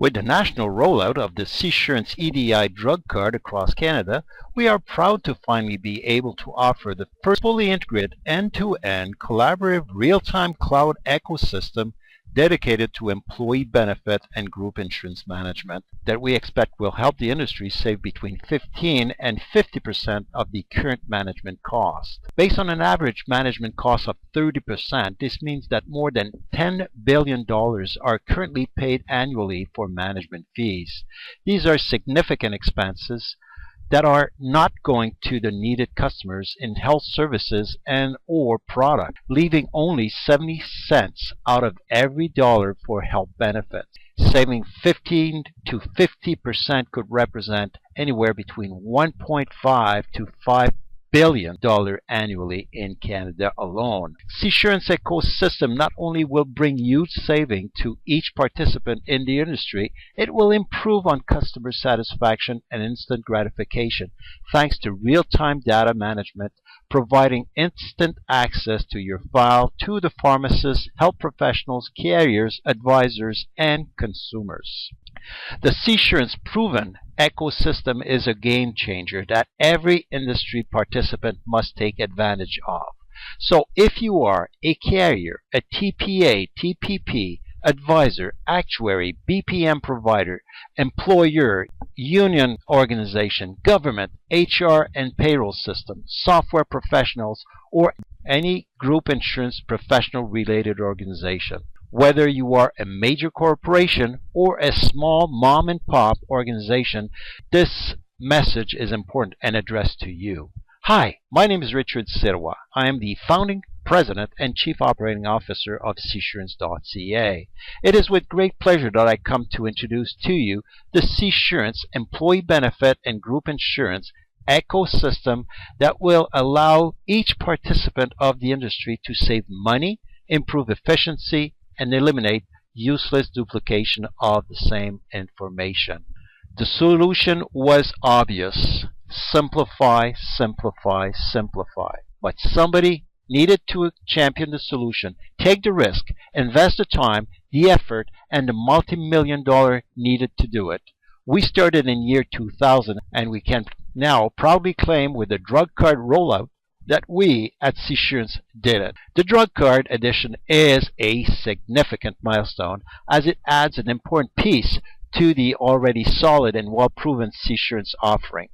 With the national rollout of the C-surance EDI drug card across Canada, we are proud to finally be able to offer the first fully integrated end-to-end collaborative real-time cloud ecosystem dedicated to employee benefit and group insurance management that we expect will help the industry save between 15 and 50% of the current management cost. Based on an average management cost of 30%, this means that more than $10 billion are currently paid annually for management fees. These are significant expenses that are not going to the needed customers in health services and or product, leaving only 70 cents out of every dollar for health benefits. Saving 15 to 50% could represent anywhere between $1.5 to $5 billion annually in Canada alone. C-surance ecosystem not only will bring huge saving to each participant in the industry, it will improve on customer satisfaction and instant gratification thanks to real-time data management, providing instant access to your file to the pharmacists, health professionals, carriers, advisors, and consumers. The C-surance proven ecosystem is a game changer that every industry participant must take advantage of. So if you are a carrier, a TPA, TPP, advisor, actuary, BPM provider, employer, union organization, government, HR and payroll system, software professionals, or any group insurance professional related organization. Whether you are a major corporation or a small mom and pop organization, this message is important and addressed to you. Hi, my name is Richard Sirwa. I am the founding president and chief operating officer of C-surance.ca. It is with great pleasure that I come to introduce to you the C-surance employee benefit and group insurance ecosystem that will allow each participant of the industry to save money, improve efficiency, and eliminate useless duplication of the same information. The solution was obvious. Simplify, simplify, simplify. But somebody needed to champion the solution, take the risk, invest the time, the effort, and the multi-million dollar needed to do it. We started in year 2000, and we can now proudly claim with the drug card rollout that we at C-surance did it. The drug card edition is a significant milestone as it adds an important piece to the already solid and well-proven C-surance offering.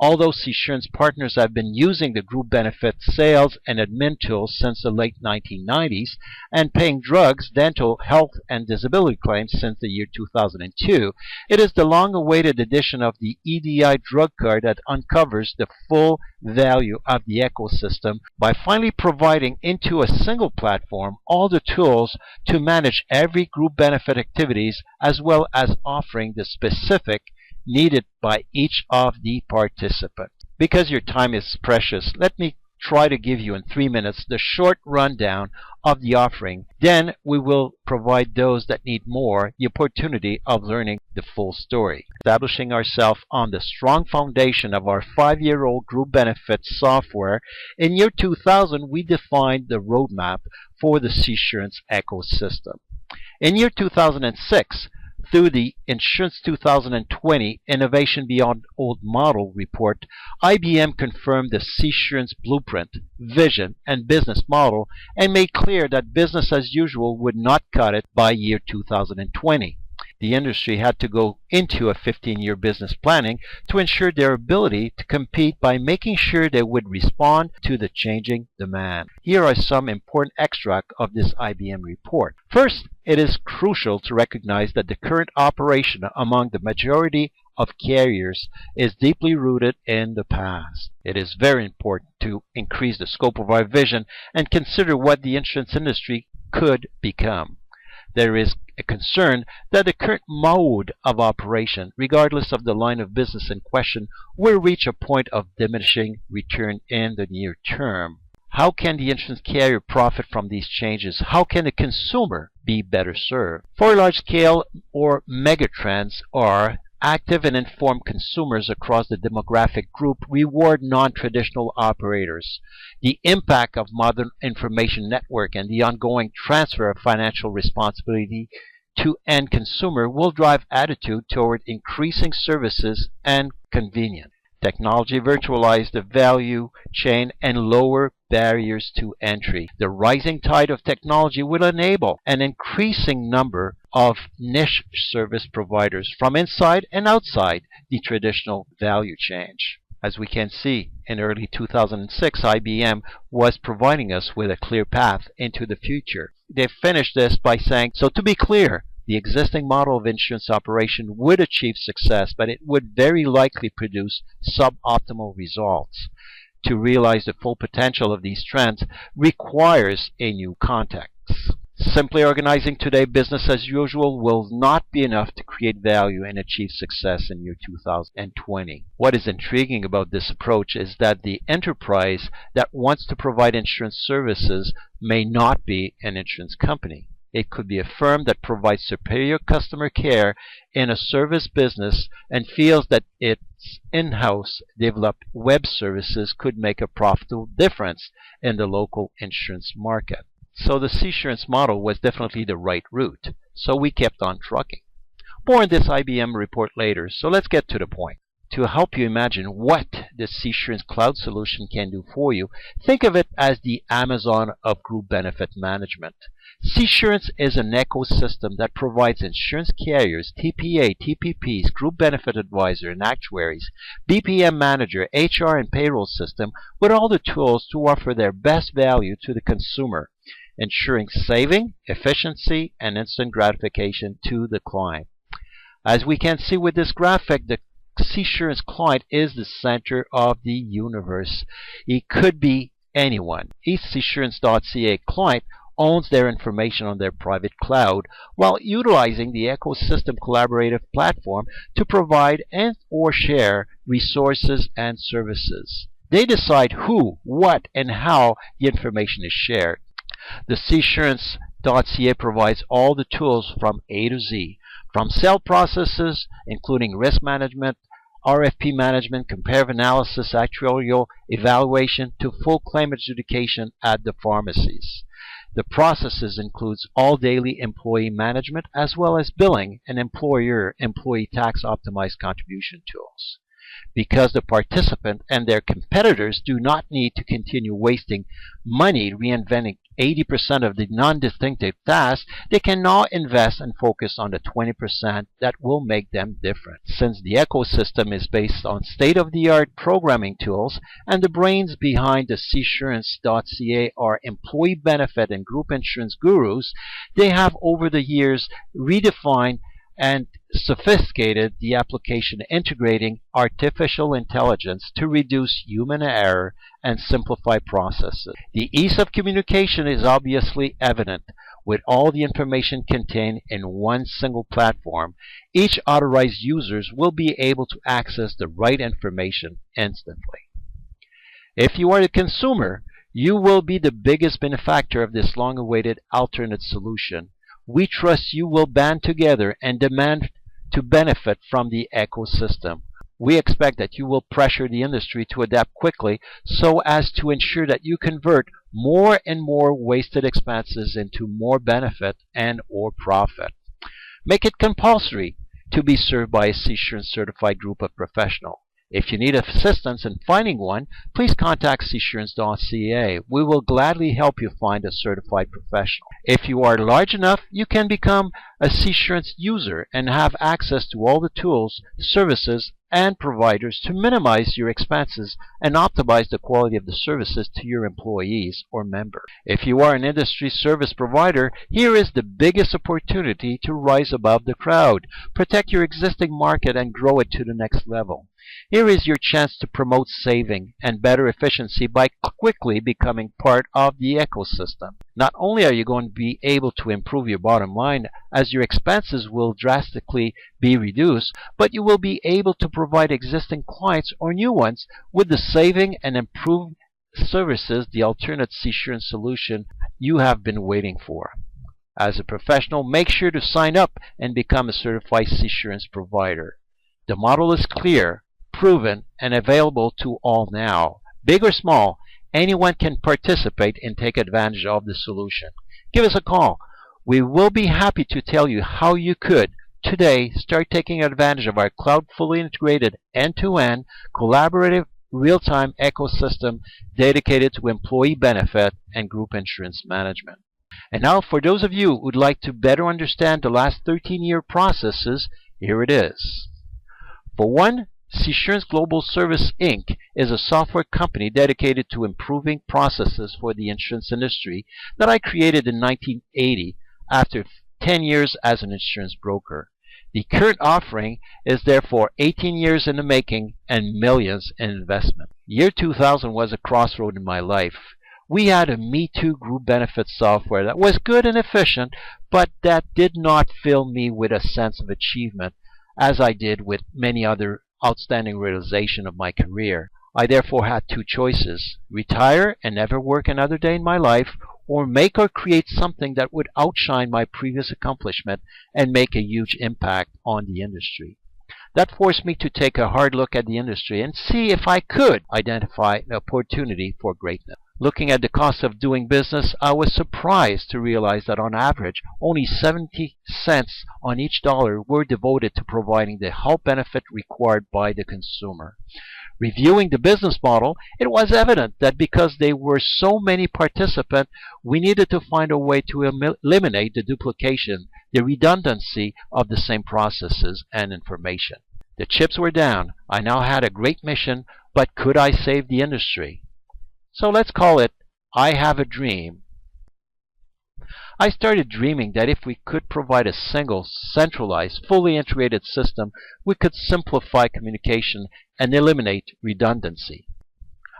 Although C-surance partners have been using the group benefit sales and admin tools since the late 1990s and paying drugs, dental, health, and disability claims since the year 2002, it is the long-awaited addition of the EDI drug card that uncovers the full value of the ecosystem by finally providing into a single platform all the tools to manage every group benefit activities as well as offering the specific needed by each of the participants. Because your time is precious, let me try to give you in 3 minutes the short rundown of the offering. Then we will provide those that need more the opportunity of learning the full story. Establishing ourselves on the strong foundation of our 5-year-old group benefits software, in year 2000 we defined the roadmap for the C-surance ecosystem. In year 2006, through the Insurance 2020 Innovation Beyond Old Model report, IBM confirmed the C-surance blueprint, vision, and business model and made clear that business as usual would not cut it by year 2020. The industry had to go into a 15-year business planning to ensure their ability to compete by making sure they would respond to the changing demand. Here are some important extracts of this IBM report. First, it is crucial to recognize that the current operation among the majority of carriers is deeply rooted in the past. It is very important to increase the scope of our vision and consider what the insurance industry could become. There is a concern that the current mode of operation, regardless of the line of business in question, will reach a point of diminishing return in the near term. How can the insurance carrier profit from these changes? How can the consumer be better served? For large-scale or megatrends are active and informed consumers across the demographic group reward non-traditional operators. The impact of modern information network and the ongoing transfer of financial responsibility to end consumer will drive attitude toward increasing services and convenience. Technology virtualized the value chain and lower barriers to entry. The rising tide of technology will enable an increasing number of niche service providers from inside and outside the traditional value chain. As we can see, in early 2006, IBM was providing us with a clear path into the future. They finished this by saying, so to be clear, the existing model of insurance operation would achieve success, but it would very likely produce suboptimal results. To realize the full potential of these trends requires a new context. Simply organizing today business as usual will not be enough to create value and achieve success in year 2020. What is intriguing about this approach is that the enterprise that wants to provide insurance services may not be an insurance company. It could be a firm that provides superior customer care in a service business and feels that its in-house developed web services could make a profitable difference in the local insurance market. So the C-surance model was definitely the right route. So we kept on trucking. More in this IBM report later, so let's get to the point. To help you imagine what the C-surance cloud solution can do for you, think of it as the Amazon of group benefit management. C-surance is an ecosystem that provides insurance carriers, TPA, TPPs, group benefit advisor, and actuaries, BPM manager, HR, and payroll system with all the tools to offer their best value to the consumer, ensuring saving, efficiency, and instant gratification to the client. As we can see with this graphic, the C-surance client is the center of the universe. It could be anyone. Each C-surance.ca client owns their information on their private cloud while utilizing the ecosystem collaborative platform to provide and or share resources and services. They decide who, what, and how the information is shared. The C-surance.ca provides all the tools from A to Z, from sale processes, including risk management, RFP management, comparative analysis, actuarial evaluation, to full claim adjudication at the pharmacies. The processes includes all daily employee management as well as billing and employee tax optimized contribution tools. Because the participant and their competitors do not need to continue wasting money reinventing 80% of the non-distinctive tasks, they can now invest and focus on the 20% that will make them different. Since the ecosystem is based on state-of-the-art programming tools and the brains behind the C-surance.ca are employee benefit and group insurance gurus, they have over the years redefined and sophisticated the application integrating artificial intelligence to reduce human error and simplify processes. The ease of communication is obviously evident. With all the information contained in one single platform, each authorized users will be able to access the right information instantly. If you are the consumer, you will be the biggest benefactor of this long-awaited alternate solution. We trust you will band together and demand to benefit from the ecosystem. We expect that you will pressure the industry to adapt quickly so as to ensure that you convert more and more wasted expenses into more benefit and or profit. Make it compulsory to be served by a C-surance certified group of professionals. If you need assistance in finding one, please contact C-surance.ca. We will gladly help you find a certified professional. If you are large enough, you can become a C-surance user and have access to all the tools, services, and providers to minimize your expenses and optimize the quality of the services to your employees or members. If you are an industry service provider, here is the biggest opportunity to rise above the crowd. Protect your existing market and grow it to the next level. Here is your chance to promote saving and better efficiency by quickly becoming part of the ecosystem. Not only are you going to be able to improve your bottom line as your expenses will drastically be reduced, but you will be able to provide existing clients or new ones with the saving and improved services, the alternate C-surance solution you have been waiting for. As a professional, make sure to sign up and become a certified C-surance provider. The model is clear, proven, and available to all now. Big or small, anyone can participate and take advantage of the solution. Give us a call. We will be happy to tell you how you could today start taking advantage of our cloud fully integrated end-to-end collaborative real-time ecosystem dedicated to employee benefit and group insurance management. And now for those of you who would like to better understand the last 13-year processes, here it is. For one, C-surance Global Service Inc. is a software company dedicated to improving processes for the insurance industry that I created in 1980 after 10 years as an insurance broker. The current offering is therefore 18 years in the making and millions in investment. Year 2000 was a crossroad in my life. We had a Me Too group benefits software that was good and efficient, but that did not fill me with a sense of achievement as I did with many other outstanding realization of my career. I therefore had two choices: retire and never work another day in my life, or make or create something that would outshine my previous accomplishment and make a huge impact on the industry. That forced me to take a hard look at the industry and see if I could identify an opportunity for greatness. Looking at the cost of doing business, I was surprised to realize that on average, only 70 cents on each dollar were devoted to providing the health benefit required by the consumer. Reviewing the business model, it was evident that because there were so many participants, we needed to find a way to eliminate the duplication, the redundancy of the same processes and information. The chips were down. I now had a great mission, but could I save the industry? So let's call it, I have a dream. I started dreaming that if we could provide a single, centralized, fully integrated system, we could simplify communication and eliminate redundancy.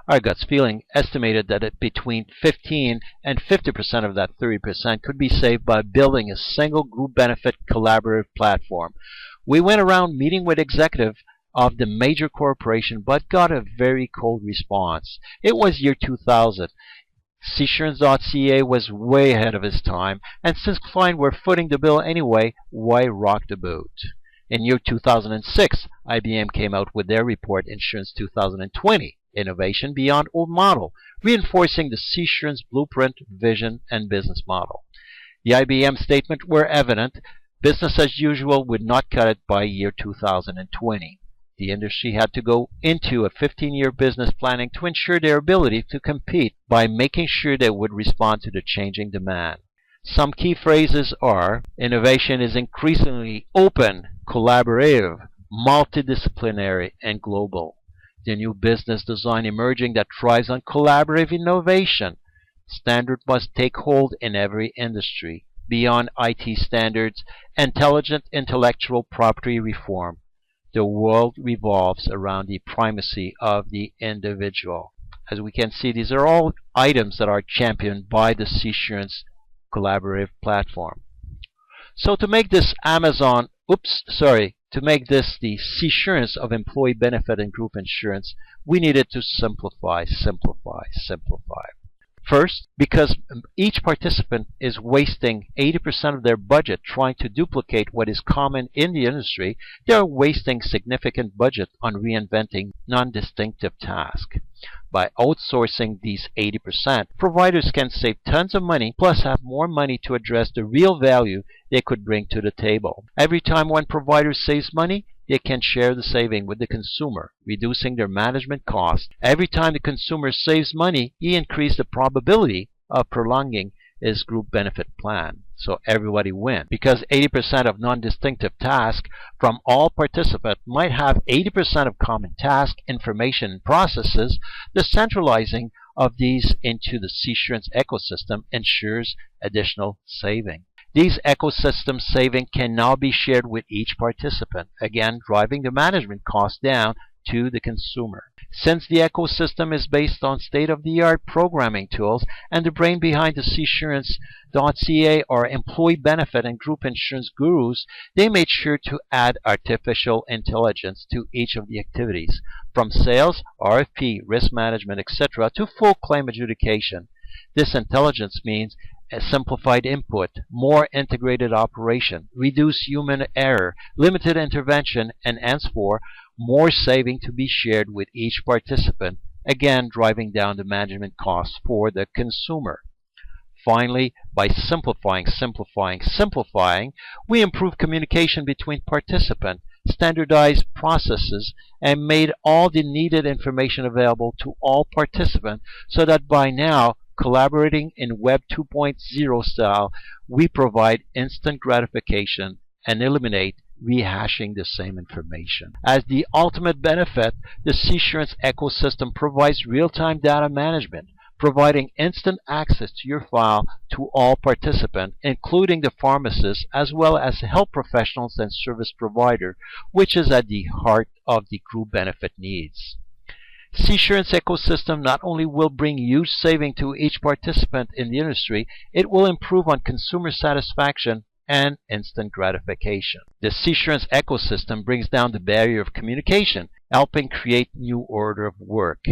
Our guts feeling estimated that between 15 and 50% of that 30% could be saved by building a single group benefit collaborative platform. We went around meeting with executives of the major corporation, but got a very cold response. It was year 2000. C-surance.ca was way ahead of its time, and since clients were footing the bill anyway, why rock the boat? In year 2006, IBM came out with their report, Insurance 2020, Innovation Beyond Old Model, reinforcing the C-surance blueprint, vision, and business model. The IBM statement were evident. Business as usual would not cut it by year 2020. The industry had to go into a 15-year business planning to ensure their ability to compete by making sure they would respond to the changing demand. Some key phrases are: innovation is increasingly open, collaborative, multidisciplinary, and global. The new business design emerging that thrives on collaborative innovation. Standard must take hold in every industry. Beyond IT standards, intelligent intellectual property reform. The world revolves around the primacy of the individual. As we can see, these are all items that are championed by the C-surance collaborative platform. So to make this to make this the C-surance of employee benefit and group insurance, we needed to simplify. First, because each participant is wasting 80% of their budget trying to duplicate what is common in the industry, they are wasting significant budget on reinventing non-distinctive tasks. By outsourcing these 80%, providers can save tons of money, plus have more money to address the real value they could bring to the table. Every time one provider saves money, they can share the saving with the consumer, reducing their management costs. Every time the consumer saves money, he increases the probability of prolonging his group benefit plan. So everybody wins. Because 80% of non-distinctive tasks from all participants might have 80% of common task, information, and processes, the centralizing of these into the C-surance ecosystem ensures additional saving. These ecosystem savings can now be shared with each participant, again driving the management costs down to the consumer. Since the ecosystem is based on state-of-the-art programming tools and the brain behind the C-surance.ca are employee benefit and group insurance gurus, they made sure to add artificial intelligence to each of the activities, from sales, RFP, risk management, etc., to full claim adjudication. This intelligence means a simplified input, more integrated operation, reduced human error, limited intervention, and henceforth more saving to be shared with each participant, again driving down the management costs for the consumer. Finally, by simplifying, we improve communication between participants, standardized processes, and made all the needed information available to all participants so that by now, collaborating in Web 2.0 style, we provide instant gratification and eliminate rehashing the same information. As the ultimate benefit, the C-surance ecosystem provides real-time data management, providing instant access to your file to all participants, including the pharmacists, as well as health professionals and service provider, which is at the heart of the group benefit needs. C-surance ecosystem not only will bring huge saving to each participant in the industry, it will improve on consumer satisfaction and instant gratification. The C-surance ecosystem brings down the barrier of communication, helping create new order of work.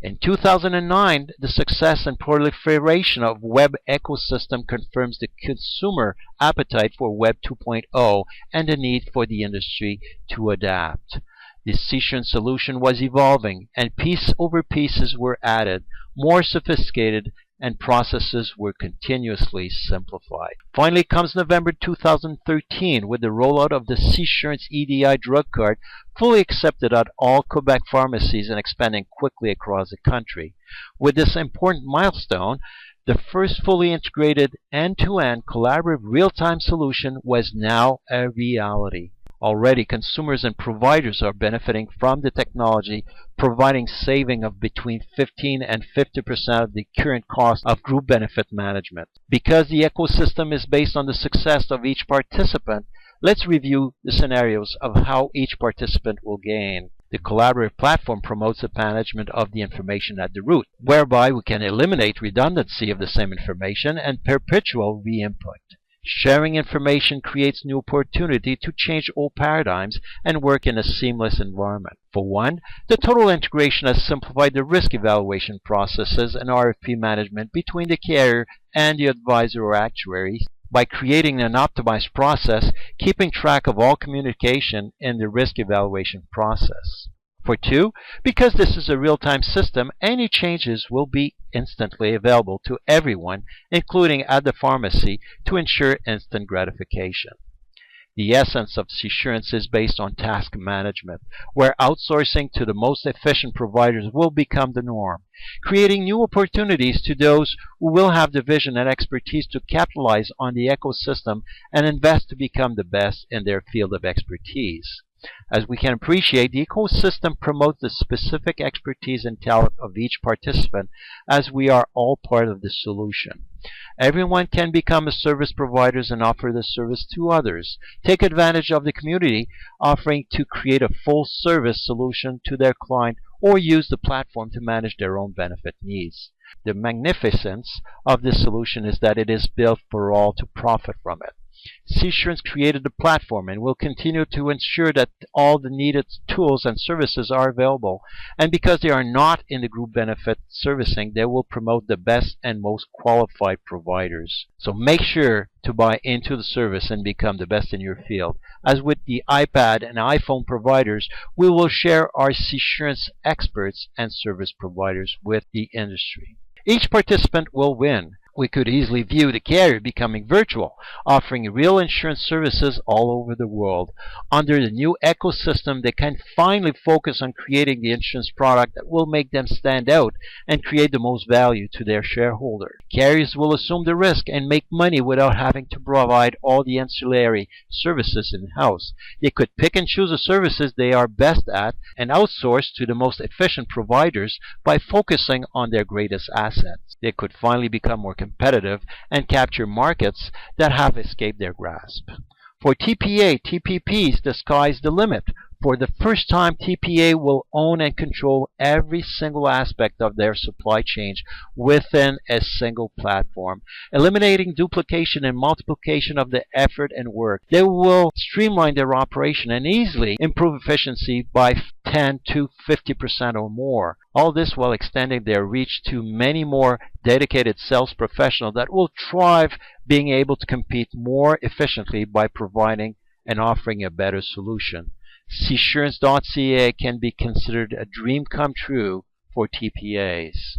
In 2009, the success and proliferation of web ecosystem confirms the consumer appetite for Web 2.0 and the need for the industry to adapt. The C-surance solution was evolving, and piece over pieces were added, more sophisticated, and processes were continuously simplified. Finally comes November 2013 with the rollout of the C-surance EDI drug card, fully accepted at all Quebec pharmacies and expanding quickly across the country. With this important milestone, the first fully integrated end-to-end collaborative real-time solution was now a reality. Already, consumers and providers are benefiting from the technology, providing saving of between 15 and 50% of the current cost of group benefit management. Because the ecosystem is based on the success of each participant, let's review the scenarios of how each participant will gain. The collaborative platform promotes the management of the information at the root, whereby we can eliminate redundancy of the same information and perpetual re-input. Sharing information creates new opportunity to change old paradigms and work in a seamless environment. For one, the total integration has simplified the risk evaluation processes and RFP management between the carrier and the advisor or actuary by creating an optimized process, keeping track of all communication in the risk evaluation process. For two, because this is a real-time system, any changes will be instantly available to everyone, including at the pharmacy, to ensure instant gratification. The essence of C-surance is based on task management, where outsourcing to the most efficient providers will become the norm, creating new opportunities to those who will have the vision and expertise to capitalize on the ecosystem and invest to become the best in their field of expertise. As we can appreciate, the ecosystem promotes the specific expertise and talent of each participant, as we are all part of the solution. Everyone can become a service provider and offer the service to others, take advantage of the community offering to create a full service solution to their client, or use the platform to manage their own benefit needs. The magnificence of this solution is that it is built for all to profit from it. C-surance created the platform and will continue to ensure that all the needed tools and services are available. And because they are not in the group benefit servicing, they will promote the best and most qualified providers. So make sure to buy into the service and become the best in your field. As with the iPad and iPhone providers, we will share our C-surance experts and service providers with the industry. Each participant will win. We could easily view the carrier becoming virtual, offering real insurance services all over the world. Under the new ecosystem, they can finally focus on creating the insurance product that will make them stand out and create the most value to their shareholders. Carriers will assume the risk and make money without having to provide all the ancillary services in-house. They could pick and choose the services they are best at and outsource to the most efficient providers by focusing on their greatest assets. They could finally become more competitive and capture markets that have escaped their grasp. For TPAs, the sky's the limit. For the first time, TPA will own and control every single aspect of their supply chain within a single platform, eliminating duplication and multiplication of the effort and work. They will streamline their operation and easily improve efficiency by 10 to 50% or more. All this while extending their reach to many more dedicated sales professionals that will thrive, being able to compete more efficiently by providing and offering a better solution. C-surance.ca can be considered a dream come true for TPAs.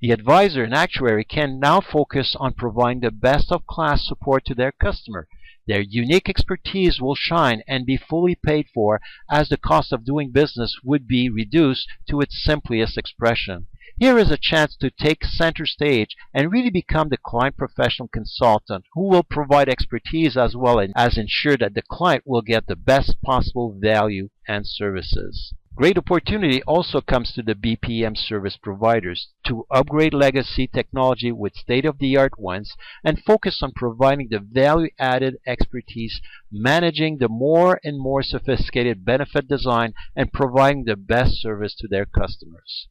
The advisor and actuary can now focus on providing the best-of-class support to their customer. Their unique expertise will shine and be fully paid for, as the cost of doing business would be reduced to its simplest expression. Here is a chance to take center stage and really become the client professional consultant who will provide expertise as well as ensure that the client will get the best possible value and services. Great opportunity also comes to the BPM service providers to upgrade legacy technology with state-of-the-art ones and focus on providing the value-added expertise, managing the more and more sophisticated benefit design, and providing the best service to their customers.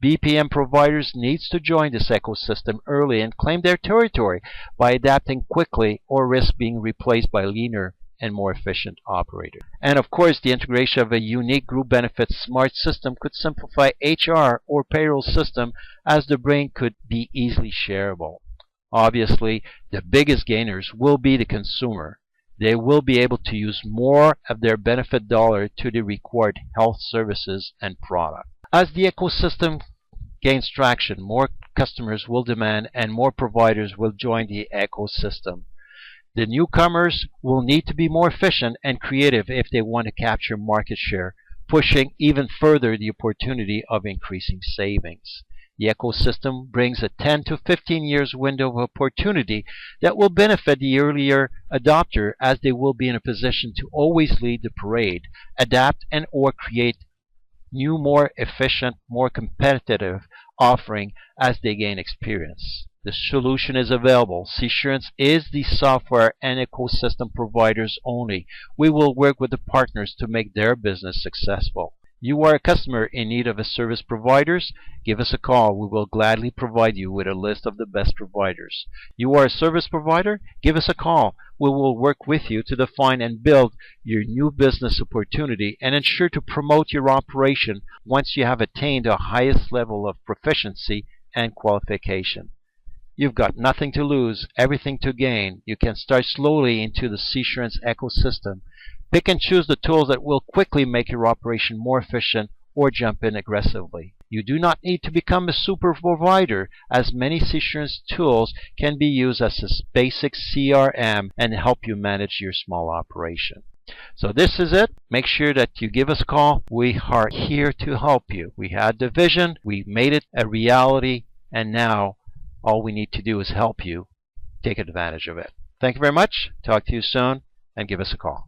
BPM providers needs to join this ecosystem early and claim their territory by adapting quickly or risk being replaced by leaner and more efficient operators. And of course, the integration of a unique group benefits smart system could simplify HR or payroll system, as the brain could be easily shareable. Obviously, the biggest gainers will be the consumer. They will be able to use more of their benefit dollar to the required health services and product. As the ecosystem gains traction, more customers will demand and more providers will join the ecosystem. The newcomers will need to be more efficient and creative if they want to capture market share, pushing even further the opportunity of increasing savings. The ecosystem brings a 10 to 15 years window of opportunity that will benefit the earlier adopter, as they will be in a position to always lead the parade, adapt and or create new, more efficient, more competitive offering as they gain experience. The solution is available. C-surance is the software and ecosystem providers only. We will work with the partners to make their business successful. You are a customer in need of a service providers? Give us a call. We will gladly provide you with a list of the best providers. You are a service provider? Give us a call. We will work with you to define and build your new business opportunity and ensure to promote your operation once you have attained the highest level of proficiency and qualification. You've got nothing to lose, everything to gain. You can start slowly into the C-surance ecosystem. Pick and choose the tools that will quickly make your operation more efficient, or jump in aggressively. You do not need to become a super provider, as many C-surance tools can be used as a basic CRM and help you manage your small operation. So this is it. Make sure that you give us a call. We are here to help you. We had the vision, we made it a reality, and now all we need to do is help you take advantage of it. Thank you very much. Talk to you soon, and give us a call.